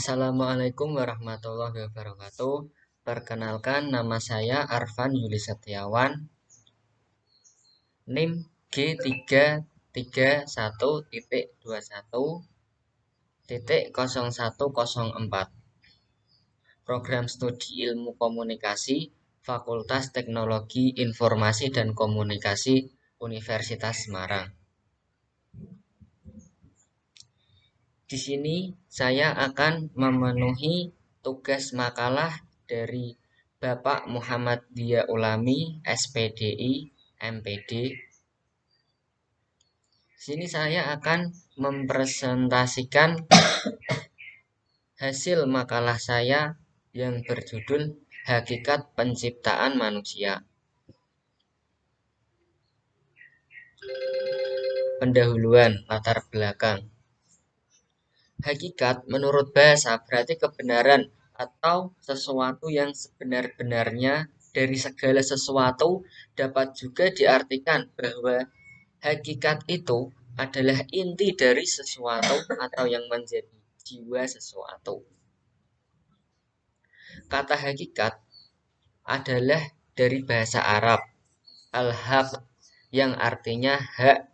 Assalamualaikum warahmatullahi wabarakatuh. Perkenalkan, nama saya Arfan Yuli Setiawan, NIM G331.21.0104. Program Studi Ilmu Komunikasi, Fakultas Teknologi Informasi dan Komunikasi, Universitas Semarang. Di sini saya akan memenuhi tugas makalah dari Bapak Muhammad Dia Ulami, SPDI, MPD. Sini saya akan mempresentasikan hasil makalah saya yang berjudul Hakikat Penciptaan Manusia. Pendahuluan latar belakang. Hakikat menurut bahasa berarti kebenaran atau sesuatu yang sebenar-benarnya dari segala sesuatu. Dapat juga diartikan bahwa hakikat itu adalah inti dari sesuatu atau yang menjadi jiwa sesuatu. Kata hakikat adalah dari bahasa Arab al-haq yang artinya hak.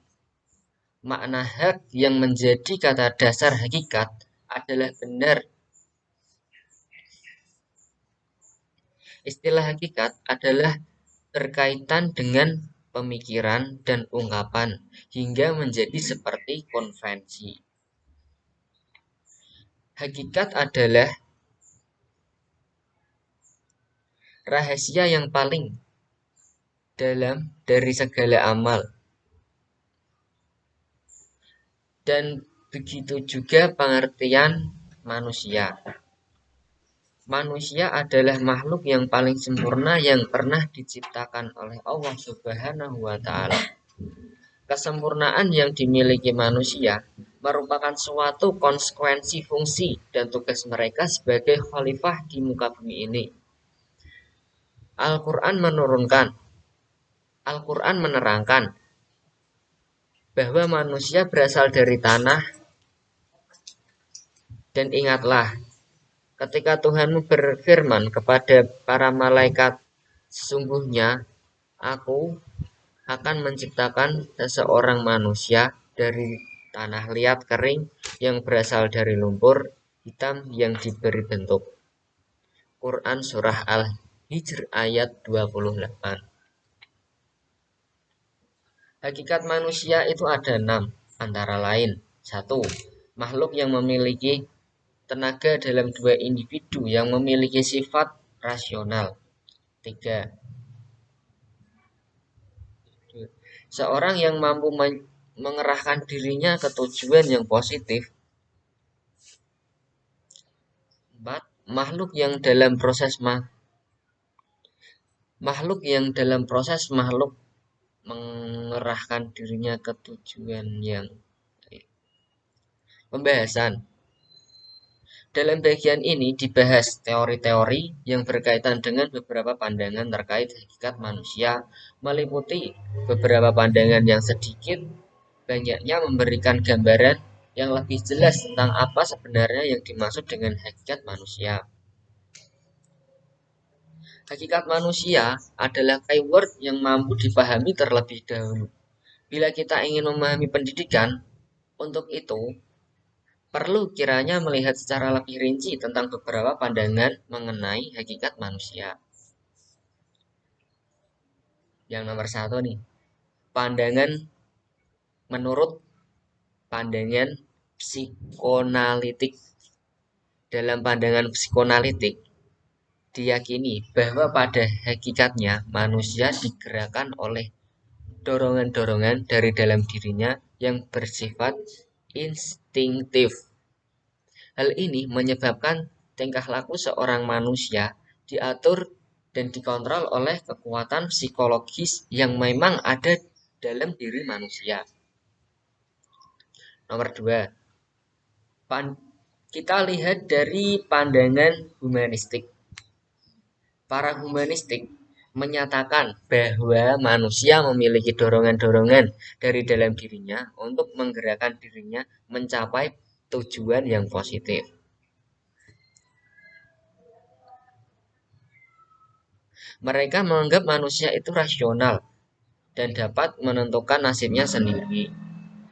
Makna hak yang menjadi kata dasar hakikat adalah benar. Istilah hakikat adalah berkaitan dengan pemikiran dan ungkapan hingga menjadi seperti konvensi. Hakikat adalah rahasia yang paling dalam dari segala amal. Dan begitu juga pengertian manusia. Manusia adalah makhluk yang paling sempurna yang pernah diciptakan oleh Allah Subhanahu wa Ta'ala. Kesempurnaan yang dimiliki manusia merupakan suatu konsekuensi fungsi dan tugas mereka sebagai khalifah di muka bumi ini. Al-Quran menerangkan bahwa manusia berasal dari tanah. Dan ingatlah, ketika Tuhanmu berfirman kepada para malaikat, sesungguhnya aku akan menciptakan seseorang manusia dari tanah liat kering yang berasal dari lumpur hitam yang diberi bentuk. Quran Surah Al-Hijr ayat 28. Hakikat manusia itu ada 6, antara lain 1. Makhluk yang memiliki tenaga dalam 2 individu yang memiliki sifat rasional. 3. Seorang yang mampu mengerahkan dirinya ke tujuan yang positif. 4. Makhluk yang dalam proses mengerahkan dirinya ke tujuan yang baik. Pembahasan. Dalam bagian ini dibahas teori-teori yang berkaitan dengan beberapa pandangan terkait hakikat manusia, meliputi beberapa pandangan yang sedikit banyaknya memberikan gambaran yang lebih jelas tentang apa sebenarnya yang dimaksud dengan hakikat manusia. Hakikat manusia adalah keyword yang mampu dipahami terlebih dahulu. Bila kita ingin memahami pendidikan, untuk itu perlu kiranya melihat secara lebih rinci tentang beberapa pandangan mengenai hakikat manusia. Yang nomor 1 nih, pandangan menurut pandangan psikoanalitik. Dalam pandangan psikoanalitik, diyakini bahwa pada hakikatnya manusia digerakkan oleh dorongan-dorongan dari dalam dirinya yang bersifat instinktif. Hal ini menyebabkan tingkah laku seorang manusia diatur dan dikontrol oleh kekuatan psikologis yang memang ada dalam diri manusia. Nomor 2. Kita lihat dari pandangan humanistik. Para humanistik menyatakan bahwa manusia memiliki dorongan-dorongan dari dalam dirinya untuk menggerakkan dirinya mencapai tujuan yang positif. Mereka menganggap manusia itu rasional dan dapat menentukan nasibnya sendiri.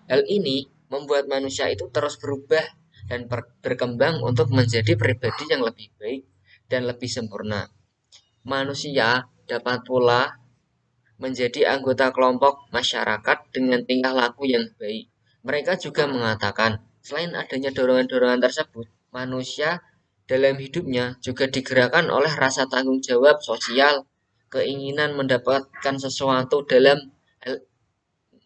Hal ini membuat manusia itu terus berubah dan berkembang untuk menjadi pribadi yang lebih baik dan lebih sempurna. Manusia dapat pula menjadi anggota kelompok masyarakat dengan tingkah laku yang baik. Mereka juga mengatakan, selain adanya dorongan-dorongan tersebut, manusia dalam hidupnya juga digerakkan oleh rasa tanggung jawab sosial, keinginan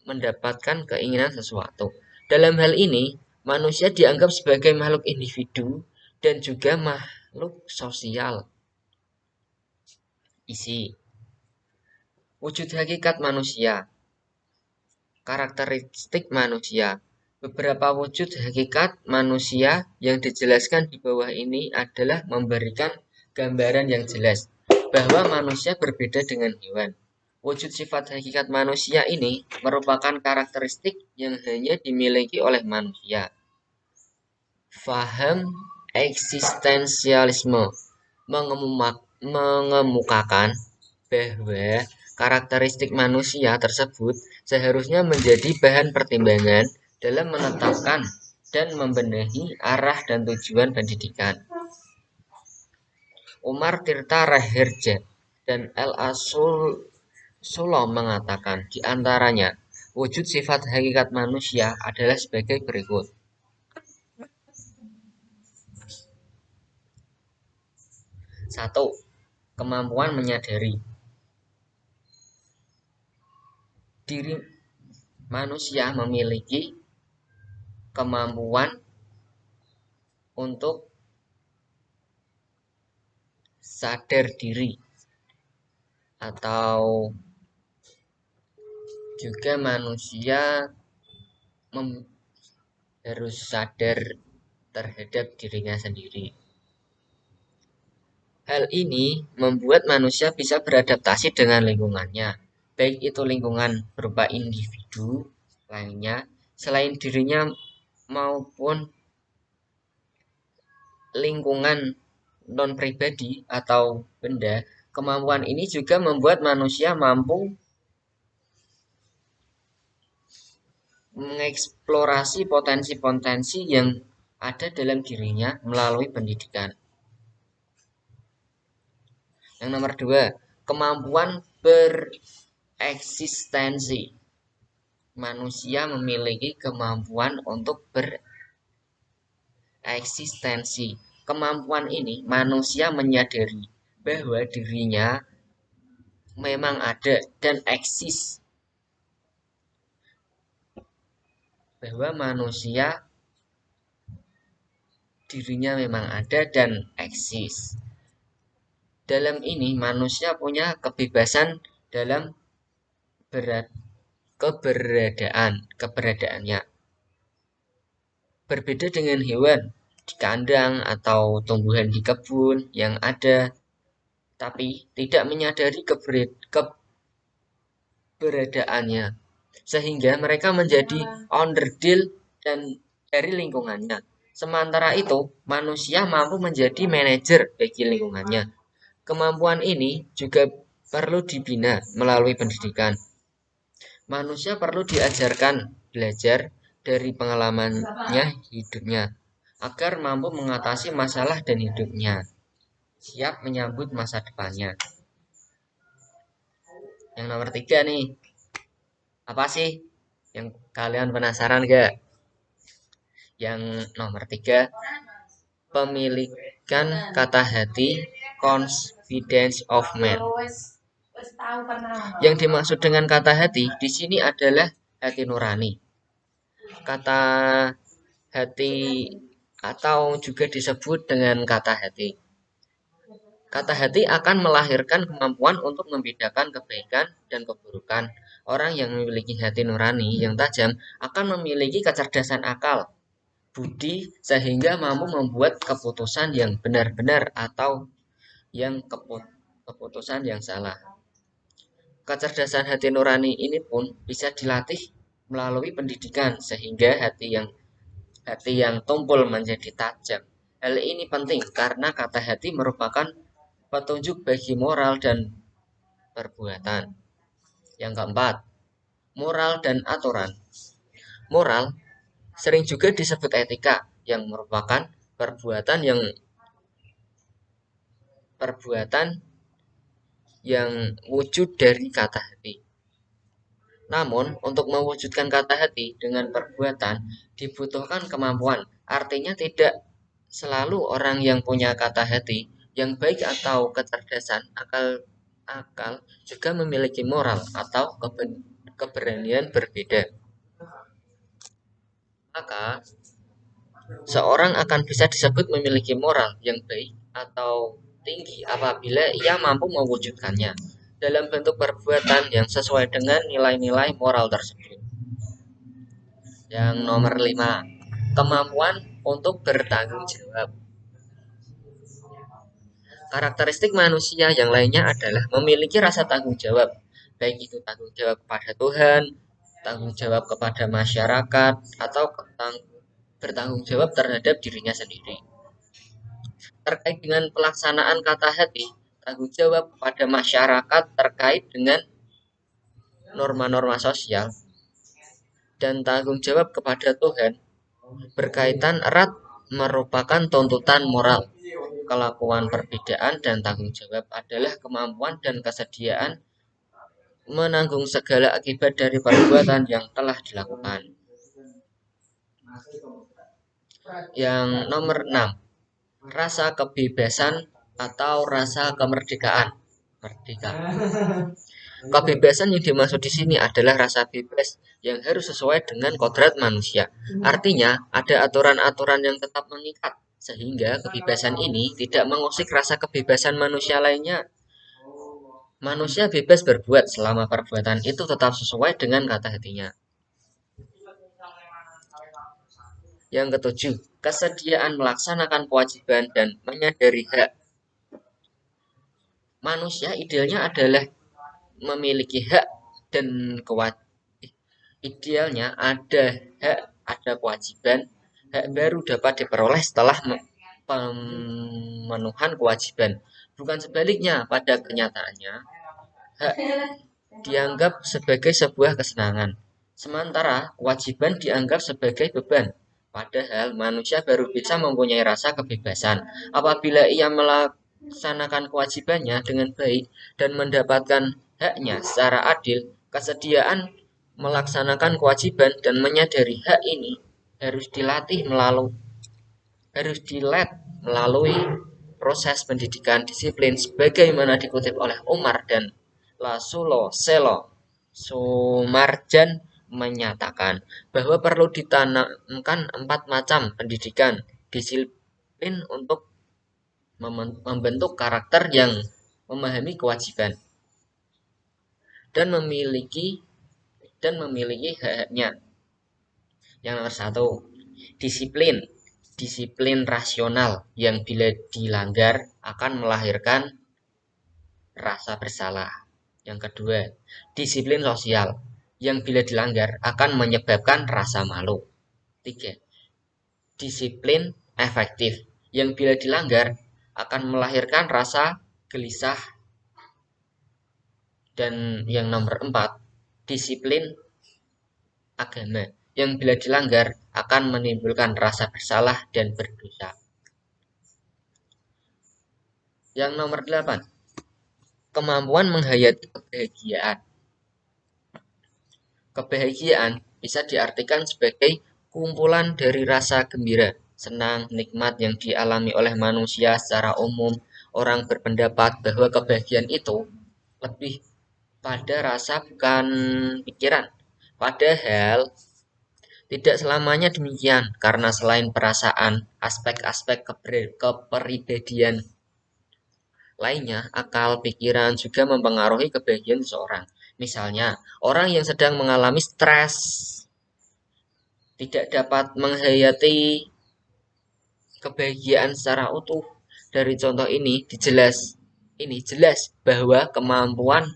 mendapatkan keinginan sesuatu. Dalam hal ini, manusia dianggap sebagai makhluk individu dan juga makhluk sosial. Isi wujud hakikat manusia. Karakteristik manusia. Beberapa wujud hakikat manusia yang dijelaskan di bawah ini adalah memberikan gambaran yang jelas bahwa manusia berbeda dengan hewan. Wujud sifat hakikat manusia ini merupakan karakteristik yang hanya dimiliki oleh manusia. Faham eksistensialisme mengemukakan bahwa karakteristik manusia tersebut seharusnya menjadi bahan pertimbangan dalam menetapkan dan membenahi arah dan tujuan pendidikan. Umar Tirta Raherja dan L. A. Sulom mengatakan di antaranya, wujud sifat hakikat manusia adalah sebagai berikut. 1. Kemampuan menyadari. Diri manusia memiliki kemampuan untuk sadar diri atau juga manusia harus sadar terhadap dirinya sendiri. Hal ini membuat manusia bisa beradaptasi dengan lingkungannya, baik itu lingkungan berupa individu lainnya selain dirinya maupun lingkungan non-pribadi atau benda. Kemampuan ini juga membuat manusia mampu mengeksplorasi potensi-potensi yang ada dalam dirinya melalui pendidikan. Yang nomor 2, kemampuan bereksistensi. Manusia memiliki kemampuan untuk bereksistensi. Kemampuan ini manusia menyadari bahwa dirinya memang ada dan eksis. Bahwa manusia dirinya memang ada dan eksis. Dalam ini manusia punya kebebasan dalam keberadaannya. Berbeda dengan hewan di kandang atau tumbuhan di kebun yang ada, tapi tidak menyadari keberadaannya, sehingga mereka menjadi onderdil dan dari lingkungannya. Sementara itu, manusia mampu menjadi manajer bagi lingkungannya. Kemampuan ini juga perlu dibina melalui pendidikan. Manusia perlu diajarkan belajar dari pengalamannya hidupnya agar mampu mengatasi masalah dan hidupnya, siap menyambut masa depannya. Yang nomor 3 nih, apa sih yang kalian penasaran gak? Yang nomor 3, pemilikan kata hati, confidence of man. Yang dimaksud dengan kata hati di sini adalah hati nurani. Kata hati atau juga disebut dengan kata hati. Kata hati akan melahirkan kemampuan untuk membedakan kebaikan dan keburukan. Orang yang memiliki hati nurani yang tajam akan memiliki kecerdasan akal, budi, sehingga mampu membuat keputusan yang benar-benar atau yang keputusan yang salah. Kecerdasan hati nurani ini pun bisa dilatih melalui pendidikan sehingga hati yang tumpul menjadi tajam. Hal ini penting karena kata hati merupakan petunjuk bagi moral dan perbuatan. Yang keempat, moral dan aturan. Moral sering juga disebut etika, yang merupakan perbuatan yang wujud dari kata hati. Namun, untuk mewujudkan kata hati dengan perbuatan dibutuhkan kemampuan. Artinya tidak selalu orang yang punya kata hati yang baik atau kecerdasan akal juga memiliki moral atau keberanian berbeda. Maka, seorang akan bisa disebut memiliki moral yang baik atau tinggi apabila ia mampu mewujudkannya dalam bentuk perbuatan yang sesuai dengan nilai-nilai moral tersebut. Yang nomor 5, kemampuan untuk bertanggung jawab. Karakteristik manusia yang lainnya adalah memiliki rasa tanggung jawab, baik itu tanggung jawab kepada Tuhan, tanggung jawab kepada masyarakat, atau bertanggung jawab terhadap dirinya sendiri. Terkait dengan pelaksanaan kata hati, tanggung jawab kepada masyarakat terkait dengan norma-norma sosial, dan tanggung jawab kepada Tuhan berkaitan erat merupakan tuntutan moral. Kelakuan perbedaan dan tanggung jawab adalah kemampuan dan kesediaan menanggung segala akibat dari perbuatan yang telah dilakukan. Yang nomor 6, rasa kebebasan atau rasa kemerdekaan. Kebebasan yang dimaksud di sini adalah rasa bebas yang harus sesuai dengan kodrat manusia. Artinya, ada aturan-aturan yang tetap mengikat, sehingga kebebasan ini tidak mengusik rasa kebebasan manusia lainnya. Manusia bebas berbuat selama perbuatan itu tetap sesuai dengan kata hatinya. Yang ketujuh, kesediaan melaksanakan kewajiban dan menyadari hak. Manusia idealnya adalah memiliki hak dan idealnya ada hak, ada kewajiban. Hak baru dapat diperoleh setelah pemenuhan kewajiban. Bukan sebaliknya, pada kenyataannya hak dianggap sebagai sebuah kesenangan, sementara kewajiban dianggap sebagai beban. Padahal manusia baru bisa mempunyai rasa kebebasan apabila ia melaksanakan kewajibannya dengan baik dan mendapatkan haknya secara adil. Kesediaan melaksanakan kewajiban dan menyadari hak ini harus melalui proses pendidikan disiplin sebagaimana dikutip oleh Umar dan Lasulo Selo Sumarjan menyatakan bahwa perlu ditanamkan 4 macam pendidikan disiplin untuk membentuk karakter yang memahami kewajiban dan memiliki hak-haknya. Yang nomor 1, disiplin rasional yang bila dilanggar akan melahirkan rasa bersalah. Yang kedua, disiplin sosial yang bila dilanggar akan menyebabkan rasa malu. 3, disiplin efektif yang bila dilanggar akan melahirkan rasa gelisah. Dan yang nomor 4, disiplin agama yang bila dilanggar akan menimbulkan rasa bersalah dan berdosa. Yang nomor 8, kemampuan menghayati kebahagiaan. Kebahagiaan bisa diartikan sebagai kumpulan dari rasa gembira, senang, nikmat yang dialami oleh manusia secara umum. Orang berpendapat bahwa kebahagiaan itu lebih pada rasa bukan pikiran. Padahal tidak selamanya demikian, karena selain perasaan, aspek-aspek kepribadian lainnya, akal, pikiran juga mempengaruhi kebahagiaan seseorang. Misalnya, orang yang sedang mengalami stres tidak dapat menghayati kebahagiaan secara utuh. Dari contoh ini jelas bahwa kemampuan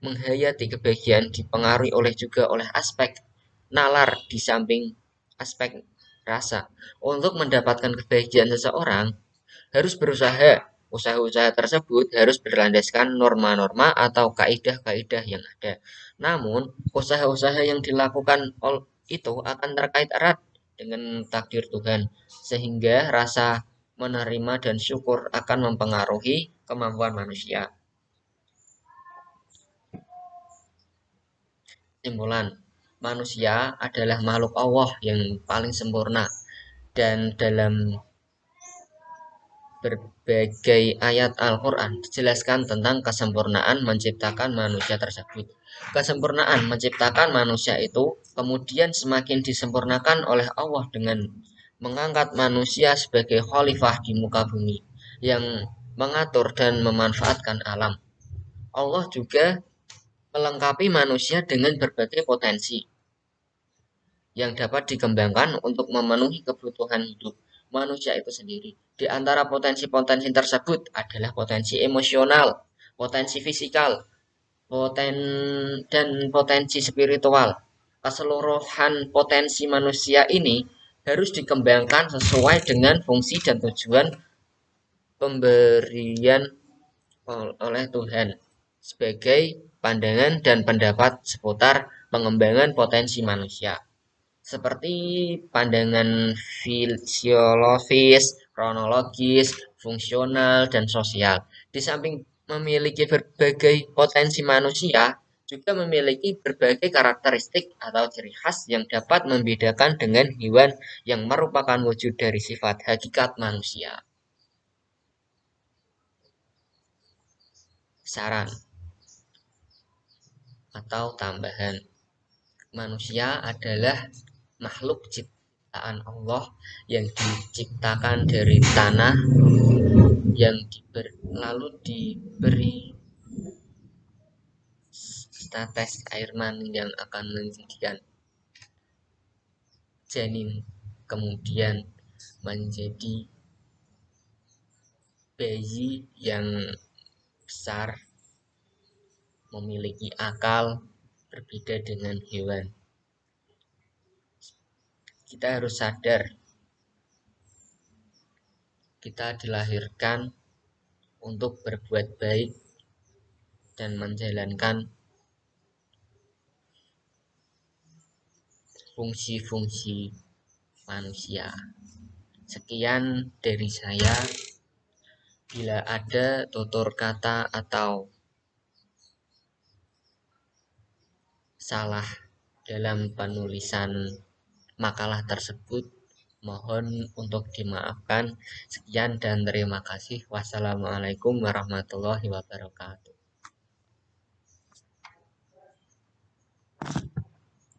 menghayati kebahagiaan dipengaruhi juga oleh aspek nalar di samping aspek rasa. Untuk mendapatkan kebahagiaan seseorang harus berusaha usaha-usaha tersebut harus berlandaskan norma-norma atau kaidah-kaidah yang ada. Namun, usaha-usaha yang dilakukan itu akan terkait erat dengan takdir Tuhan, sehingga rasa menerima dan syukur akan mempengaruhi kemampuan manusia. Kesimpulan, manusia adalah makhluk Allah yang paling sempurna, dan dalam berbagai ayat Al-Quran dijelaskan tentang kesempurnaan menciptakan manusia tersebut. Kesempurnaan menciptakan manusia itu kemudian semakin disempurnakan oleh Allah dengan mengangkat manusia sebagai khalifah di muka bumi yang mengatur dan memanfaatkan alam. Allah juga melengkapi manusia dengan berbagai potensi yang dapat dikembangkan untuk memenuhi kebutuhan hidup manusia itu sendiri. Di antara potensi-potensi tersebut adalah potensi emosional, potensi fisikal, dan potensi spiritual. Keseluruhan potensi manusia ini harus dikembangkan sesuai dengan fungsi dan tujuan pemberian oleh Tuhan sebagai pandangan dan pendapat seputar pengembangan potensi manusia, seperti pandangan fisiologis, kronologis, fungsional, dan sosial. Di samping memiliki berbagai potensi manusia, juga memiliki berbagai karakteristik atau ciri khas yang dapat membedakan dengan hewan yang merupakan wujud dari sifat hakikat manusia. Saran atau tambahan, manusia adalah makhluk ciptaan Allah yang diciptakan dari tanah yang lalu diberi tetes air mani yang akan menjadikan janin, kemudian menjadi bayi yang besar, memiliki akal, berbeda dengan hewan. Kita harus sadar, kita dilahirkan untuk berbuat baik dan menjalankan fungsi-fungsi manusia. Sekian dari saya. Bila ada tutur kata atau salah dalam penulisan makalah tersebut, mohon untuk dimaafkan. Sekian dan terima kasih. Wassalamualaikum warahmatullahi wabarakatuh.